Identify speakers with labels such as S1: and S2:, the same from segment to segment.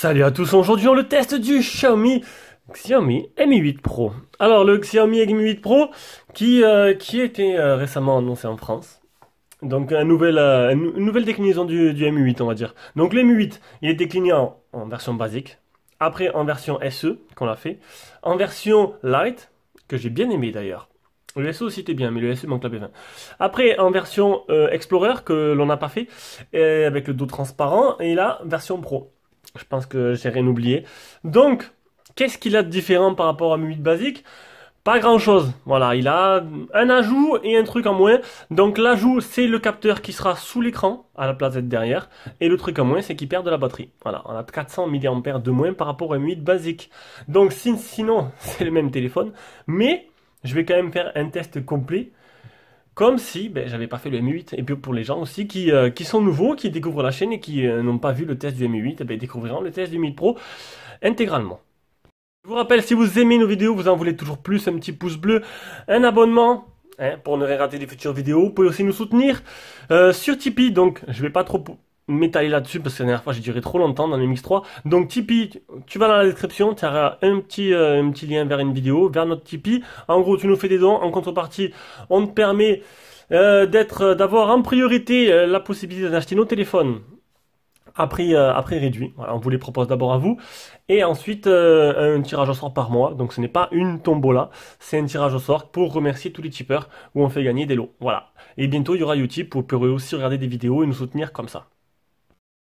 S1: Salut à tous, aujourd'hui on le test du Xiaomi Mi 8 Pro. Alors le Xiaomi Mi 8 Pro qui a été récemment annoncé en France. Donc une nouvelle déclinaison du Mi 8 on va dire. Donc le Mi 8 il est décliné en version basique, après en version SE qu'on l'a fait, en version Lite que j'ai bien aimé d'ailleurs. Le SE aussi était bien, mais le SE manque la B20. Après, en version Explorer, que l'on n'a pas fait, avec le dos transparent, et là, version Pro. Je pense que j'ai rien oublié. Donc, qu'est-ce qu'il a de différent par rapport à Mi 8 basique? Pas grand-chose. Voilà, il a un ajout et un truc en moins. Donc, l'ajout, c'est le capteur qui sera sous l'écran, à la place d'être derrière. Et le truc en moins, c'est qu'il perd de la batterie. Voilà, on a 400 mAh de moins par rapport au Mi 8 basique. Donc, sinon, c'est le même téléphone, mais je vais quand même faire un test complet, comme si j'avais pas fait le Mi 8. Et puis pour les gens aussi qui sont nouveaux, qui découvrent la chaîne et qui n'ont pas vu le test du Mi 8, découvriront le test du Mi 8 Pro intégralement. Je vous rappelle, si vous aimez nos vidéos, vous en voulez toujours plus, un petit pouce bleu, un abonnement, pour ne rien rater des futures vidéos. Vous pouvez aussi nous soutenir sur Tipeee, donc je vais pas trop m'étaler là-dessus parce que la dernière fois j'ai duré trop longtemps dans le MX3. Donc Tipeee, tu vas dans la description, tu auras un petit lien vers une vidéo, vers notre Tipeee. En gros, tu nous fais des dons, en contrepartie, on te permet d'avoir en priorité la possibilité d'acheter nos téléphones à prix réduit. Voilà, on vous les propose d'abord à vous. Et ensuite, un tirage au sort par mois. Donc ce n'est pas une tombola, c'est un tirage au sort pour remercier tous les tipeurs où on fait gagner des lots. Voilà. Et bientôt, il y aura YouTube, vous pourrez aussi regarder des vidéos et nous soutenir comme ça.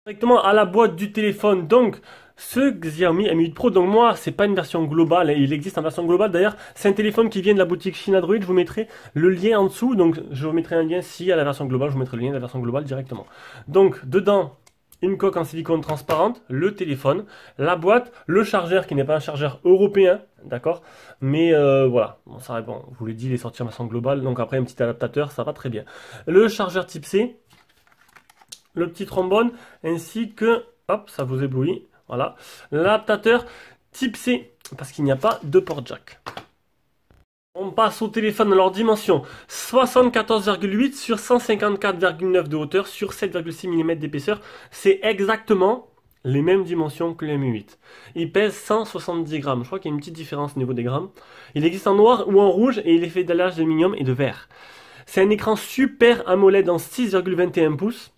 S1: Directement à la boîte du téléphone, donc ce Xiaomi Mi 8 Pro, donc moi c'est pas une version globale, il existe en version globale d'ailleurs, c'est un téléphone qui vient de la boutique Chine Android, je vous mettrai le lien en dessous, donc je vous mettrai un lien si à la version globale, je vous mettrai le lien de la version globale directement. Donc dedans, une coque en silicone transparente, le téléphone, la boîte, le chargeur qui n'est pas un chargeur européen, d'accord, mais voilà, bon, ça bon, je vous l'ai dit, il est sorti en version globale, donc après un petit adaptateur, ça va très bien. Le chargeur type C, le petit trombone, ainsi que, hop, ça vous éblouit, voilà, l'adaptateur type C, parce qu'il n'y a pas de port jack. On passe au téléphone, alors dimension, 74,8 sur 154,9 de hauteur sur 7,6 mm d'épaisseur, c'est exactement les mêmes dimensions que le Mi 8. Il pèse 170 grammes, je crois qu'il y a une petite différence au niveau des grammes. Il existe en noir ou en rouge et il est fait d'alliage d'aluminium et de verre. C'est un écran Super AMOLED en 6,21 pouces.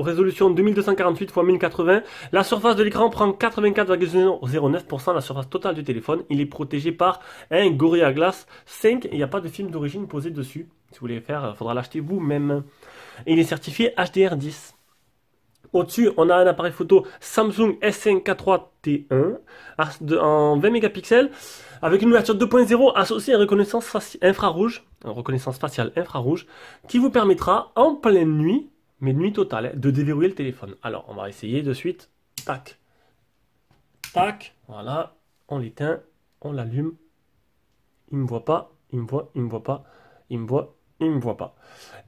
S1: Résolution 2248 x 1080. La surface de l'écran prend 84,09% de la surface totale du téléphone. Il est protégé par un Gorilla Glass 5 et il n'y a pas de film d'origine posé dessus. Si vous voulez faire, il faudra l'acheter vous-même. Et il est certifié HDR10. Au-dessus, on a un appareil photo Samsung S5 K3T1 en 20 mégapixels avec une ouverture 2.0 associée à reconnaissance faciale infrarouge qui vous permettra en pleine nuit, mais nuit totale, de déverrouiller le téléphone. Alors, on va essayer de suite. Tac. Tac. Voilà. On l'éteint. On l'allume. Il ne me voit pas. Il me voit. Il me voit pas. Il me voit. Il me voit pas.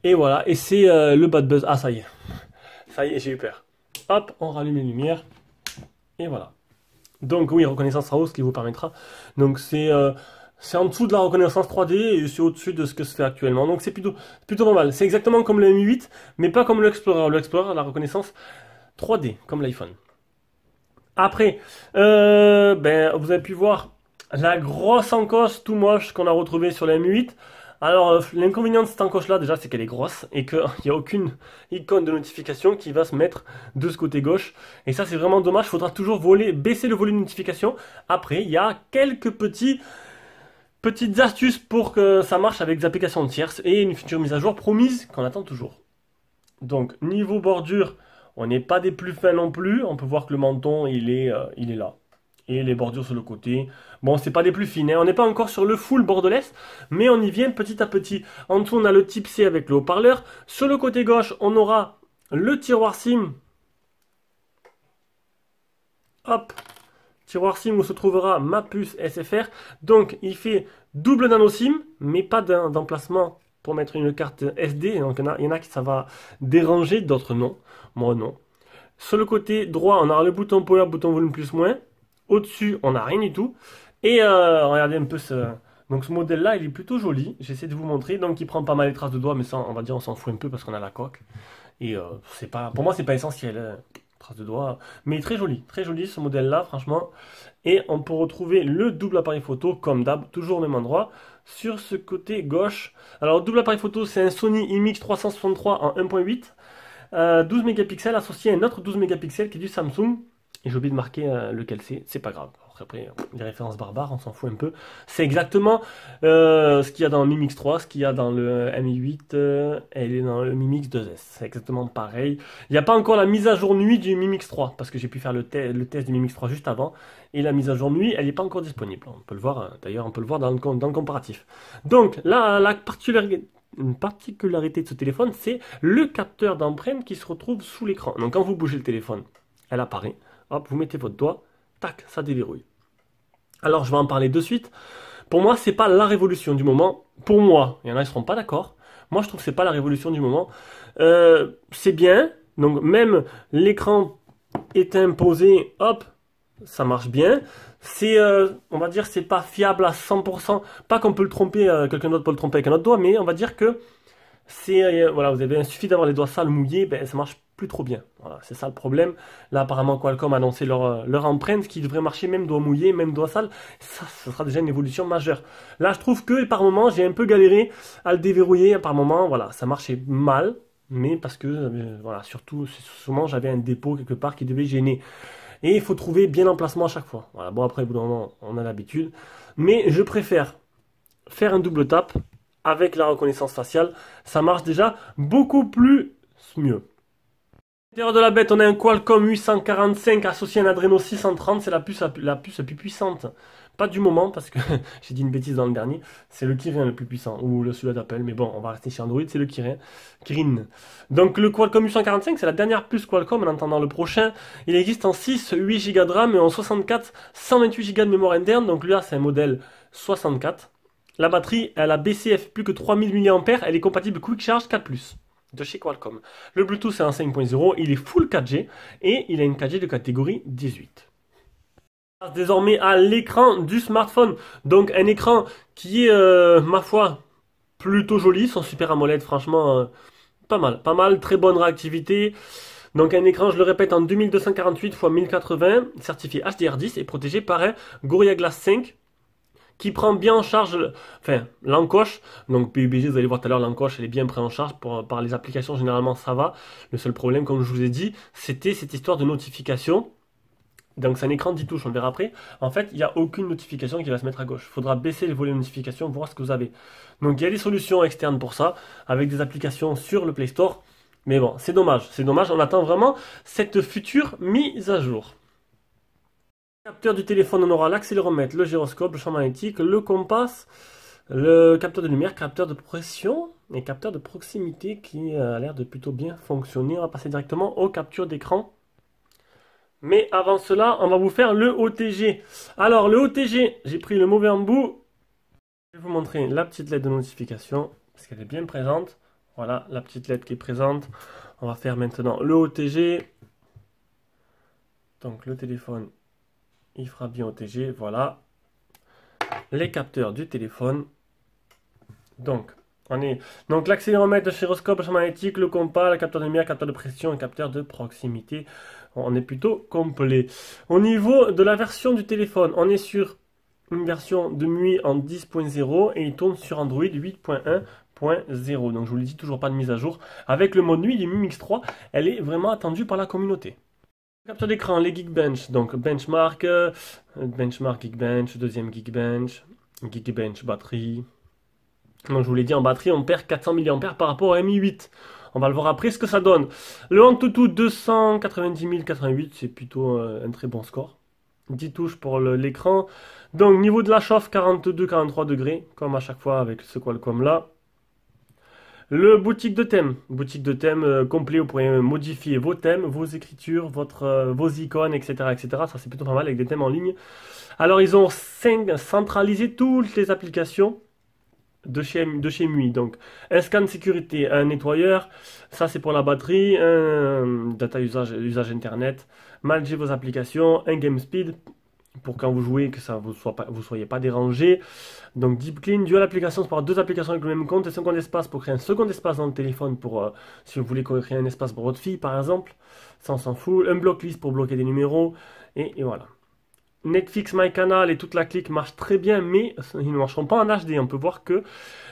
S1: Et voilà. Et c'est le bad buzz. Ah, ça y est. Ça y est, j'ai eu peur. Hop, on rallume les lumières. Et voilà. Donc, oui, reconnaissance infrarouge, ce qui vous permettra. Donc, c'est en dessous de la reconnaissance 3D et c'est au-dessus de ce que se fait actuellement. Donc c'est plutôt pas mal. C'est exactement comme le Mi 8, mais pas comme l'Explorer. L'Explorer a la reconnaissance 3D, comme l'iPhone. Après, vous avez pu voir la grosse encoche tout moche qu'on a retrouvée sur le Mi 8. Alors, l'inconvénient de cette encoche-là, déjà, c'est qu'elle est grosse et qu'il n'y a aucune icône de notification qui va se mettre de ce côté gauche. Et ça, c'est vraiment dommage. Il faudra toujours baisser le volume de notification. Après, il y a quelques petites astuces pour que ça marche avec des applications tierces et une future mise à jour promise qu'on attend toujours. Donc niveau bordure, on n'est pas des plus fins non plus. On peut voir que le menton il est là. Et les bordures sur le côté. Bon, c'est pas des plus fines. On n'est pas encore sur le full borderless, mais on y vient petit à petit. En dessous, on a le type C avec le haut-parleur. Sur le côté gauche, on aura le tiroir SIM. Hop. Tiroir SIM où se trouvera ma puce SFR. Donc il fait double nano SIM, mais pas d'emplacement pour mettre une carte SD. Donc il y en a qui ça va déranger, d'autres non. Moi non. Sur le côté droit, on a le bouton power, bouton volume plus moins. Au-dessus, on n'a rien du tout. Et regardez un peu donc ce modèle-là, il est plutôt joli. J'essaie de vous montrer. Donc il prend pas mal les traces de doigts, mais ça, on va dire, on s'en fout un peu parce qu'on a la coque. Et c'est pas, pour moi, c'est pas essentiel. trace de doigt. Mais très joli ce modèle-là, franchement. Et on peut retrouver le double appareil photo, comme d'hab, toujours au même endroit, sur ce côté gauche. Alors, le double appareil photo, c'est un Sony IMX363 en 1.8, 12 mégapixels associé à un autre 12 mégapixels qui est du Samsung. Et j'ai oublié de marquer lequel c'est pas grave. Après, les références barbares, on s'en fout un peu. C'est exactement ce qu'il y a dans le Mi Mix 3, ce qu'il y a dans le Mi 8 et dans le Mi Mix 2S. C'est exactement pareil. Il n'y a pas encore la mise à jour nuit du Mi Mix 3, parce que j'ai pu faire le test du Mi Mix 3 juste avant. Et la mise à jour nuit, elle n'est pas encore disponible. On peut le voir, d'ailleurs, on peut le voir dans le comparatif. Donc, là, une particularité de ce téléphone, c'est le capteur d'empreinte qui se retrouve sous l'écran. Donc, quand vous bougez le téléphone, elle apparaît. Hop, vous mettez votre doigt, tac, ça déverrouille. Alors, je vais en parler de suite. Pour moi, c'est pas la révolution du moment. Pour moi, il y en a qui seront pas d'accord. Moi, je trouve que c'est pas la révolution du moment. C'est bien. Donc, même l'écran est imposé, hop, ça marche bien. C'est, on va dire, c'est pas fiable à 100%. Pas qu'on peut le tromper, quelqu'un d'autre peut le tromper avec un autre doigt, mais on va dire que c'est, voilà, il suffit d'avoir les doigts sales mouillés, ben, ça marche plus trop bien. Voilà, c'est ça le problème. Là, apparemment, Qualcomm a annoncé leur empreinte, qui devrait marcher même doigts mouillés, même doigts sales. Ça, ce sera déjà une évolution majeure. Là, je trouve que par moment, j'ai un peu galéré à le déverrouiller. Par moment, voilà, ça marchait mal, mais parce que, voilà, surtout, souvent, j'avais un dépôt quelque part qui devait gêner. Et il faut trouver bien l'emplacement à chaque fois. Voilà, bon, après, au bout d'un moment, on a l'habitude. Mais je préfère faire un double tap avec la reconnaissance faciale. Ça marche déjà beaucoup plus mieux. À l'intérieur de la bête, on a un Qualcomm 845 associé à un Adreno 630. C'est la puce la plus puissante. Pas du moment, parce que j'ai dit une bêtise dans le dernier. C'est le Kirin le plus puissant, ou celui d'Apple. Mais bon, on va rester chez Android, c'est le Kirin. Donc le Qualcomm 845, c'est la dernière puce Qualcomm. En attendant le prochain, il existe en 6, 8 Go de RAM et en 64, 128 Go de mémoire interne. Donc là, c'est un modèle 64. La batterie, elle a baissé, elle fait plus que 3000 mAh. Elle est compatible Quick Charge 4+. De chez Qualcomm. Le Bluetooth est en 5.0, il est full 4G et il a une 4G de catégorie 18. Désormais à l'écran du smartphone. Donc un écran qui est, ma foi, plutôt joli. Son Super AMOLED, franchement, pas mal. Très bonne réactivité. Donc un écran, je le répète, en 2248 x 1080, certifié HDR10 et protégé par un Gorilla Glass 5. Qui prend bien en charge, enfin, l'encoche. Donc PUBG, vous allez voir tout à l'heure, l'encoche, elle est bien prise en charge par les applications, généralement ça va. Le seul problème, comme je vous ai dit, c'était cette histoire de notification. Donc c'est un écran 10 touches, on le verra après. En fait, il n'y a aucune notification qui va se mettre à gauche. Il faudra baisser le volet de notification, voir ce que vous avez. Donc il y a des solutions externes pour ça, avec des applications sur le Play Store. Mais bon, c'est dommage, on attend vraiment cette future mise à jour. Capteur du téléphone, on aura l'accéléromètre, le gyroscope, le champ magnétique, le compas, le capteur de lumière, capteur de pression et capteur de proximité qui a l'air de plutôt bien fonctionner. On va passer directement aux captures d'écran. Mais avant cela, on va vous faire le OTG. Alors, le OTG, j'ai pris le mauvais embout. Je vais vous montrer la petite lettre de notification parce qu'elle est bien présente. Voilà, la petite lettre qui est présente. On va faire maintenant le OTG. Donc, le téléphone. Il fera bien OTG, voilà. Les capteurs du téléphone. Donc l'accéléromètre, le gyroscope, le champ magnétique, le compas, le capteur de lumière, capteur de pression et capteur de proximité. On est plutôt complet. Au niveau de la version du téléphone, on est sur une version de MIUI en 10.0 et il tourne sur Android 8.1.0. Donc je vous le dis, toujours pas de mise à jour. Avec le mode nuit du Mi Mix 3, elle est vraiment attendue par la communauté. Capture d'écran, les Geekbench, donc benchmark, Geekbench, deuxième Geekbench, batterie. Donc je vous l'ai dit, en batterie, on perd 400 mAh par rapport à Mi 8. On va le voir après ce que ça donne. Le Antutu 290 088, c'est plutôt un très bon score. 10 touches pour l'écran. Donc niveau de la chauffe, 42-43 degrés, comme à chaque fois avec ce Qualcomm là. Le boutique de thème complet, vous pourrez modifier vos thèmes, vos écritures, vos icônes, etc., etc. Ça c'est plutôt pas mal avec des thèmes en ligne. Alors ils ont centralisé toutes les applications de chez MIUI. Donc un scan sécurité, un nettoyeur, ça c'est pour la batterie, un data usage internet, manager vos applications, un game speed, pour quand vous jouez, que ça vous soyez pas dérangé. Donc Deep Clean, dual application, c'est pour avoir deux applications avec le même compte, et second espace pour créer un second espace dans le téléphone pour si vous voulez créer un espace pour votre fille par exemple, ça on s'en fout. Un bloc list pour bloquer des numéros, et voilà. Netflix, MyCanal et toute la clique marchent très bien, mais ils ne marcheront pas en HD. On peut voir que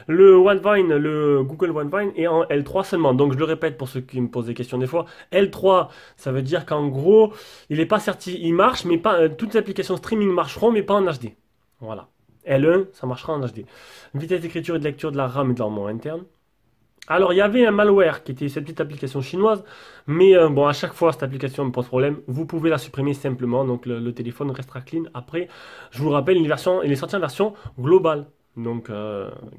S1: le OneVine, le Google OneVine est en L3 seulement. Donc je le répète pour ceux qui me posent des questions des fois. L3, ça veut dire qu'en gros, il n'est pas certifié, il marche, mais pas toutes les applications streaming marcheront, mais pas en HD. Voilà. L1, ça marchera en HD. Vitesse d'écriture et de lecture de la RAM et de la mémoire interne. Alors, il y avait un malware qui était cette petite application chinoise, mais bon, à chaque fois, cette application me pose problème. Vous pouvez la supprimer simplement, donc le téléphone restera clean. Après, je vous rappelle, il est sorti en version globale, donc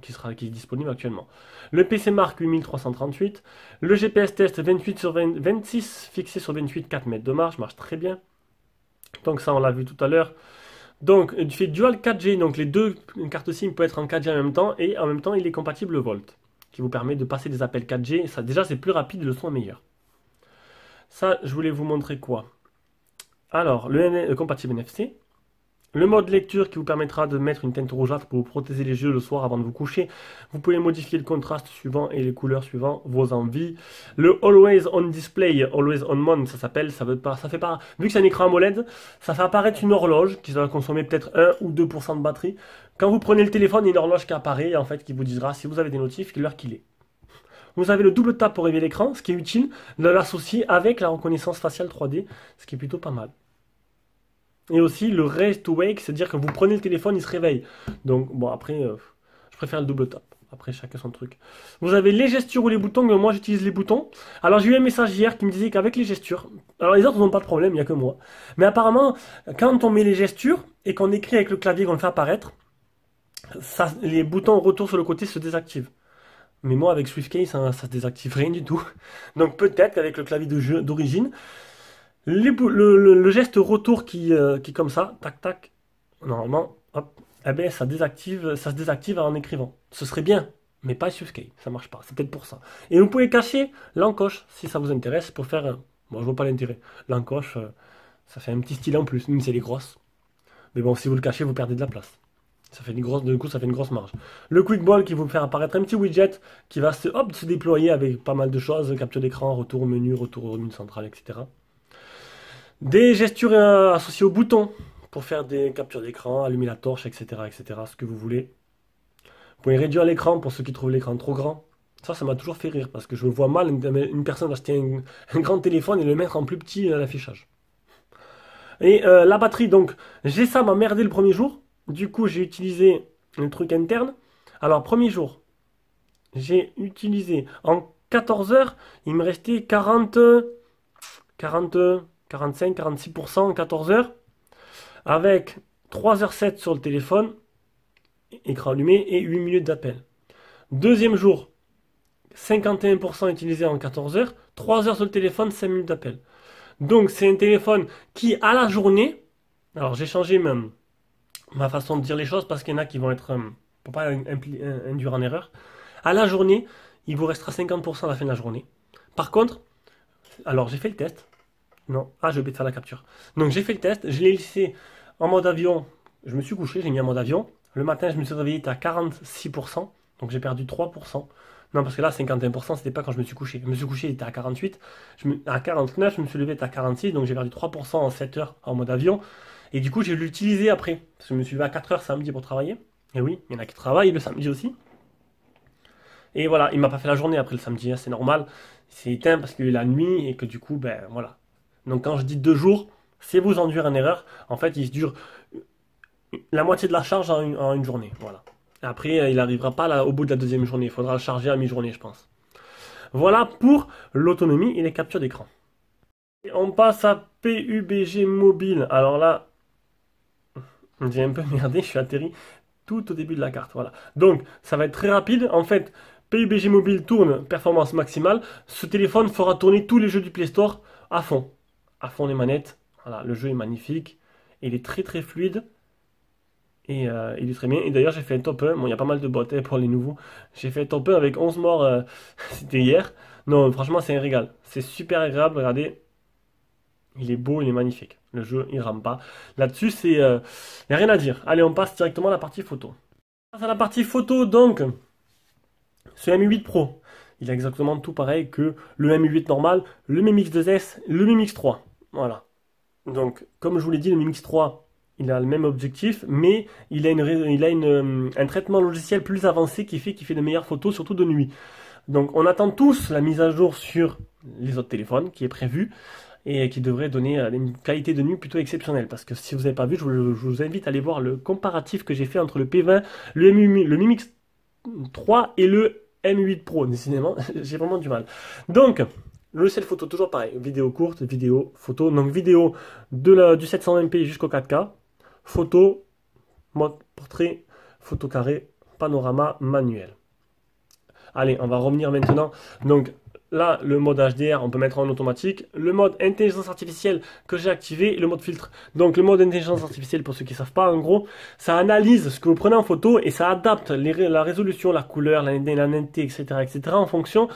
S1: qui est disponible actuellement. Le PC Mark 8338, le GPS test 28 sur 26, fixé sur 28, 4 mètres de marche très bien. Donc ça, on l'a vu tout à l'heure. Donc, il fait dual 4G, donc les deux cartes SIM peuvent être en 4G en même temps, et en même temps, il est compatible Volt, qui vous permet de passer des appels 4G. Ça, déjà, c'est plus rapide, le son est meilleur. Ça, je voulais vous montrer quoi? Alors, le compatible NFC. Le mode lecture qui vous permettra de mettre une teinte rougeâtre pour vous protéger les yeux le soir avant de vous coucher. Vous pouvez modifier le contraste suivant et les couleurs suivant vos envies. Le Always On Display, Always On Mode, ça s'appelle, ça fait pas, vu que c'est un écran AMOLED, ça fait apparaître une horloge qui va consommer peut-être 1 ou 2% de batterie. Quand vous prenez le téléphone, il y a une horloge qui apparaît, en fait, qui vous dira si vous avez des notifs, l'heure qu'il est. Vous avez le double tap pour révéler l'écran, ce qui est utile de l'associer avec la reconnaissance faciale 3D, ce qui est plutôt pas mal. Et aussi le raise to wake, c'est-à-dire que vous prenez le téléphone, il se réveille. Donc bon, après, je préfère le double tap. Après, chacun son truc. Vous avez les gestures ou les boutons, mais moi j'utilise les boutons. Alors j'ai eu un message hier qui me disait qu'avec les gestures, alors les autres n'ont pas de problème, il n'y a que moi. Mais apparemment, quand on met les gestures et qu'on écrit avec le clavier, qu'on le fait apparaître, ça, les boutons retour sur le côté se désactivent. Mais moi, avec SwiftKey, ça se désactive rien du tout. Donc peut-être qu'avec le clavier d'origine, le geste retour qui est comme ça, tac tac, normalement, hop, eh ben, ça se désactive en écrivant. Ce serait bien, mais pas SwiftKey, ça marche pas, c'est peut-être pour ça. Et vous pouvez cacher l'encoche, si ça vous intéresse, pour faire bon, je vois pas l'intérêt. L'encoche, ça fait un petit style en plus, même si elle est grosse. Mais bon, si vous le cachez, vous perdez de la place. Ça fait du coup, ça fait une grosse marge. Le Quick Ball qui vous fait apparaître un petit widget qui va se déployer avec pas mal de choses, capture d'écran, retour au menu centrale, etc. Des gestures associées au bouton pour faire des captures d'écran, allumer la torche, etc., etc., ce que vous voulez. Vous pouvez réduire l'écran pour ceux qui trouvent l'écran trop grand. Ça m'a toujours fait rire parce que je vois mal une personne acheter un grand téléphone et le mettre en plus petit l'affichage. Et la batterie, donc, j'ai ça m'a merdé le premier jour. Du coup, j'ai utilisé un truc interne. Alors, premier jour, j'ai utilisé en 14 heures, il me restait 45, 46% en 14 heures, avec 3h07 sur le téléphone, écran allumé, et 8 minutes d'appel. Deuxième jour, 51% utilisé en 14 heures, 3 heures sur le téléphone, 5 minutes d'appel. Donc, c'est un téléphone qui, à la journée, alors j'ai changé même ma façon de dire les choses parce qu'il y en a qui vont être, pour pas induire en erreur, à la journée, il vous restera 50% à la fin de la journée. Par contre, alors j'ai fait le test. Non, j'ai oublié de faire la capture. Donc j'ai fait le test, je l'ai laissé en mode avion. Je me suis couché, j'ai mis en mode avion. Le matin, je me suis réveillé, il était à 46%. Donc j'ai perdu 3%. Non, parce que là, 51%, c'était pas quand je me suis couché. Je me suis couché, il était à 48. À 49, je me suis levé, il était à 46. Donc j'ai perdu 3% en 7 heures en mode avion. Et du coup, j'ai l'utilisé après. Parce que je me suis levé à 4 heures samedi pour travailler. Et oui, il y en a qui travaillent le samedi aussi. Et voilà, il m'a pas fait la journée après le samedi, hein, c'est normal. C'est éteint parce qu'il y a eu la nuit et que du coup, ben voilà. Donc quand je dis 2 jours, c'est vous induire en erreur. En fait, il se dure la moitié de la charge en une journée. Voilà. Et après, il n'arrivera pas là, au bout de la deuxième journée. Il faudra le charger à mi-journée, je pense. Voilà pour l'autonomie et les captures d'écran. On passe à PUBG Mobile. Alors là, j'ai un peu merdé, je suis atterri tout au début de la carte. Voilà. Donc, ça va être très rapide. En fait, PUBG Mobile tourne performance maximale. Ce téléphone fera tourner tous les jeux du Play Store à fond. À fond les manettes. Voilà, le jeu est magnifique. Il est très très fluide. Et il est très bien. Et d'ailleurs, j'ai fait un top 1. Bon, il y a pas mal de bots pour les nouveaux. J'ai fait un top 1 avec 11 morts. C'était hier. Non, franchement, c'est un régal. C'est super agréable. Regardez. Il est beau, il est magnifique. Le jeu, il rame pas. Là-dessus, il n'y a rien à dire. Allez, on passe directement à la partie photo. On passe à la partie photo, donc, ce Mi 8 Pro. Il a exactement tout pareil que le Mi 8 normal, le Mi Mix 2S, le Mi Mix 3. Voilà. Donc, comme je vous l'ai dit, le Mi Mix 3, il a le même objectif, mais il a un traitement logiciel plus avancé qui fait de meilleures photos, surtout de nuit. Donc, on attend tous la mise à jour sur les autres téléphones qui est prévue et qui devrait donner une qualité de nuit plutôt exceptionnelle. Parce que si vous n'avez pas vu, je vous invite à aller voir le comparatif que j'ai fait entre le P20, le Mi Mix 3 et le Mi 8 Pro. Décidément, j'ai vraiment du mal. Donc, logiciel photo, toujours pareil. Vidéo courte, vidéo, photo. Donc, vidéo du 720p jusqu'au 4K. Photo, mode portrait, photo carré, panorama, manuel. Allez, on va revenir maintenant. Donc, là, le mode HDR, on peut mettre en automatique. Le mode intelligence artificielle que j'ai activé et le mode filtre. Donc, le mode intelligence artificielle, pour ceux qui ne savent pas, en gros, ça analyse ce que vous prenez en photo et ça adapte la résolution, la couleur, la netteté, etc., en fonction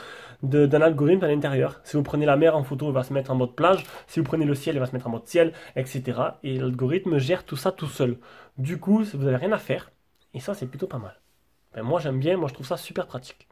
S1: d'un algorithme à l'intérieur. Si vous prenez la mer en photo, il va se mettre en mode plage. Si vous prenez le ciel, il va se mettre en mode ciel, etc. Et l'algorithme gère tout ça tout seul. Du coup, vous n'avez rien à faire. Et ça, c'est plutôt pas mal. Ben, moi, j'aime bien. Moi, je trouve ça super pratique.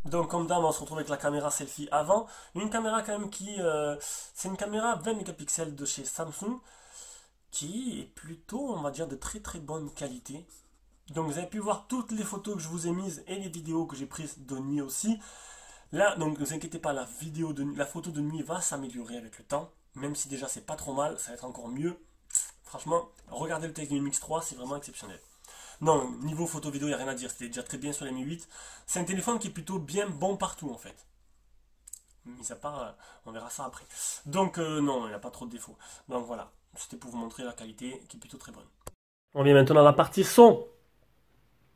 S1: Donc comme d'hab, on se retrouve avec la caméra selfie avant. Une caméra quand même c'est une caméra 20 mégapixels de chez Samsung qui est plutôt, on va dire, de très très bonne qualité. Donc vous avez pu voir toutes les photos que je vous ai mises et les vidéos que j'ai prises de nuit aussi. Là, donc ne vous inquiétez pas, la photo de nuit va s'améliorer avec le temps. Même si déjà c'est pas trop mal, ça va être encore mieux. Franchement, regardez le test du Mi Mix 3, c'est vraiment exceptionnel. Non, niveau photo vidéo, il n'y a rien à dire, c'était déjà très bien sur les Mi 8. C'est un téléphone qui est plutôt bien bon partout en fait. Mis à part, on verra ça après. Donc non, il n'y a pas trop de défauts. Donc voilà, c'était pour vous montrer la qualité qui est plutôt très bonne. On vient maintenant à la partie son.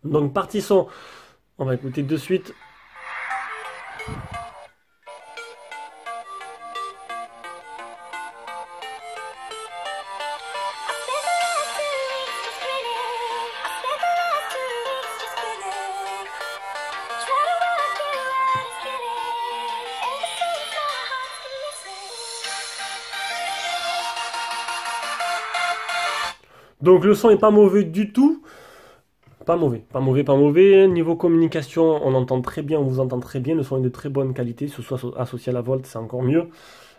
S1: Donc partie son, on va écouter de suite. Donc le son est pas mauvais du tout. Pas mauvais, pas mauvais, pas mauvais. Niveau communication, on entend très bien, on vous entend très bien. Le son est de très bonne qualité. Ce soit associé à la Volt, c'est encore mieux.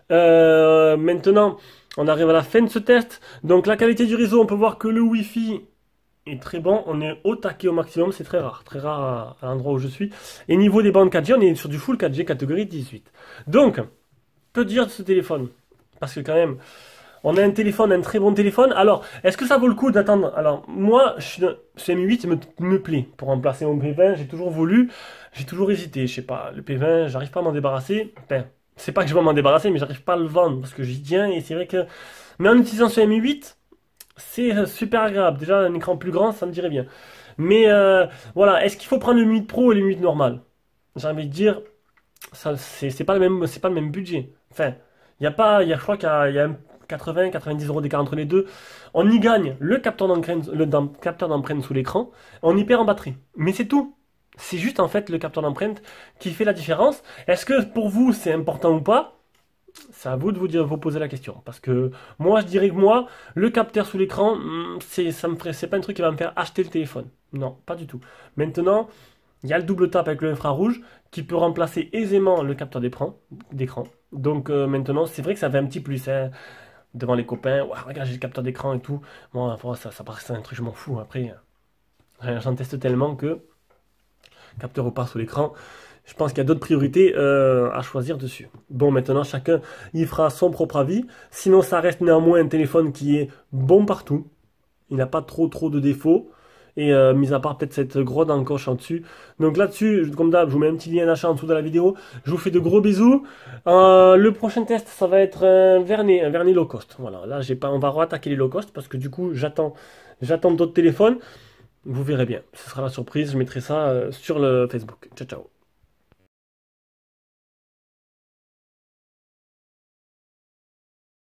S1: Maintenant, on arrive à la fin de ce test. Donc la qualité du réseau, on peut voir que le Wi-Fi est très bon. On est au taquet au maximum, c'est très rare à l'endroit où je suis. Et niveau des bandes 4G, on est sur du full 4G catégorie 18. Donc, que dire de ce téléphone? Parce que quand même, on a un téléphone, un très bon téléphone. Alors, est-ce que ça vaut le coup d'attendre? Alors, moi, ce M8 me plaît pour remplacer mon P20. J'ai toujours voulu, j'ai toujours hésité. Je sais pas, le P20, j'arrive pas à m'en débarrasser. Enfin, c'est pas que je vais m'en débarrasser, mais j'arrive pas à le vendre parce que j'y tiens et c'est vrai que. Mais en utilisant ce M8, c'est super agréable. Déjà, un écran plus grand, ça me dirait bien. Mais voilà, est-ce qu'il faut prendre le M8 Pro et le M8 normal? J'ai envie de dire, ça, c'est pas le même, c'est pas le même budget. Enfin, il y a pas, il y a, je crois qu'il y a un 80-90 euros d'écart entre les deux. On y gagne le capteur d'empreinte, capteur d'empreinte sous l'écran, on y perd en batterie. Mais c'est tout. C'est juste en fait le capteur d'empreinte qui fait la différence. Est-ce que pour vous c'est important ou pas? C'est à vous de vous dire, vous poser la question. Parce que moi, je dirais que moi, le capteur sous l'écran, c'est pas un truc qui va me faire acheter le téléphone. Non, pas du tout. Maintenant, il y a le double tap avec le infrarouge qui peut remplacer aisément le capteur d'écran. Donc maintenant, c'est vrai que ça fait un petit plus hein, devant les copains. Ouais, regarde, j'ai le capteur d'écran et tout. Moi, ça paraît un truc, je m'en fous. Après, j'en teste tellement que capteur repart sous l'écran. Je pense qu'il y a d'autres priorités à choisir dessus. Bon, maintenant, chacun il fera son propre avis. Sinon, ça reste néanmoins un téléphone qui est bon partout. Il n'a pas trop de défauts. Et mis à part peut-être cette grosse encoche en dessus. Donc là-dessus, comme d'hab, je vous mets un petit lien d'achat en dessous de la vidéo. Je vous fais de gros bisous. Le prochain test, ça va être un vernis low cost. Voilà, là, on va re-attaquer les low cost parce que du coup, j'attends d'autres téléphones. Vous verrez bien. Ce sera la surprise. Je mettrai ça sur le Facebook. Ciao, ciao.